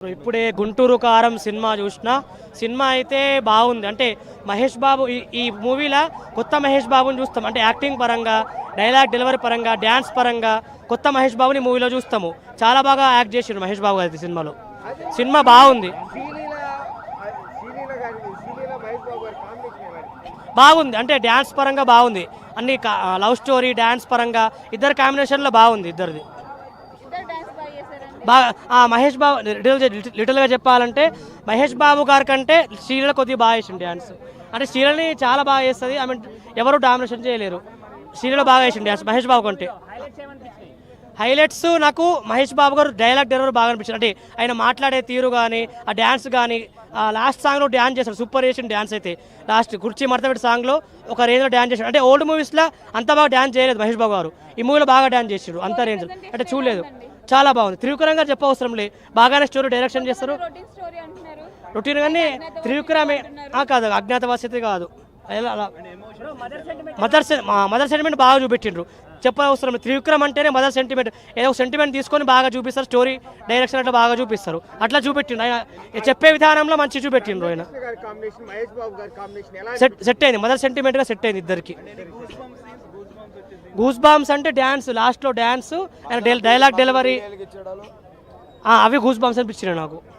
ఇప్పుడే గుంటూరు కారం సినిమా చూసిన సినిమా అయితే బాగుంది. అంటే మహేష్ బాబు ఈ మూవీలో కొత్త మహేష్ బాబుని చూస్తాం. అంటే యాక్టింగ్ పరంగా, డైలాగ్ డెలివరీ పరంగా, డ్యాన్స్ పరంగా కొత్త మహేష్ బాబుని మూవీలో చూస్తాము. చాలా బాగా యాక్ట్ చేసిండు మహేష్ బాబు గారి సినిమాలో. సినిమా బాగుంది, బాగుంది. అంటే డ్యాన్స్ పరంగా బాగుంది. అన్ని లవ్ స్టోరీ, డ్యాన్స్ పరంగా ఇద్దరు కాంబినేషన్లో బాగుంది. ఇద్దరిది బాగా. మహేష్ బాబు లిటిల్గా చెప్పాలంటే మహేష్ బాబు గారి కంటే శ్రీలీల కొద్దిగా బాగా వేసిండు డ్యాన్స్. అంటే శ్రీలీలని చాలా బాగా వేస్తుంది. ఐ మీన్ ఎవరు డామినేషన్ చేయలేరు. శ్రీలీల బాగా వేసిండు డ్యాన్స్ మహేష్ బాబు కంటే. హైలైట్స్ నాకు మహేష్ బాబు గారు డైలాగ్ డెలివరీ బాగా అనిపించింది. అంటే ఆయన మాట్లాడే తీరు కానీ, ఆ డ్యాన్స్ కానీ, లాస్ట్ సాంగ్లో డ్యాన్స్ చేశాడు. సూపర్ చేసిన డ్యాన్స్ అయితే లాస్ట్ కుర్చీ మడతపెట్టి సాంగ్లో ఒక రేంజ్లో డ్యాన్స్ చేశాడు. అంటే ఓల్డ్ మూవీస్లో అంత బాగా డ్యాన్స్ చేయలేదు మహేష్ బాబు గారు. ఈ మూవీలో బాగా డ్యాన్స్ చేసాడు అంత రేంజ్. అంటే చూడలేదు, చాలా బాగుంది. త్రివిక్రమ్ గారు చెప్పవసరం లేదు, బాగానే స్టోరీ డైరెక్షన్ చేస్తారు. రొటీన్ కానీ త్రివిక్రమే కాదు, అజ్ఞాతవాసి కాదు. మదర్ సెంటిమెంట్ బాగా చూపెట్టిండ్రు. చెప్పవసరం లేదు. త్రివిక్రమ్ అంటేనే మదర్ సెంటిమెంట్. ఏదో సెంటిమెంట్ తీసుకొని బాగా చూపిస్తారు. స్టోరీ డైరెక్షన్ అట్లా బాగా చూపిస్తారు. అట్లా చూపెట్టిండు ఆయన. చెప్పే విధానంలో మంచి చూపెట్టిండ్రు ఆయన. సెట్ అయింది, మదర్ సెంటిమెంట్గా సెట్ అయింది ఇద్దరికి. గూస్ బాంబ్స్ అంటే డ్యాన్స్, లాస్ట్లో డ్యాన్స్ అండ్ డైలాగ్ డెలివరీ, అవి గూస్ బాంబ్స్ అనిపించినాయి నాకు.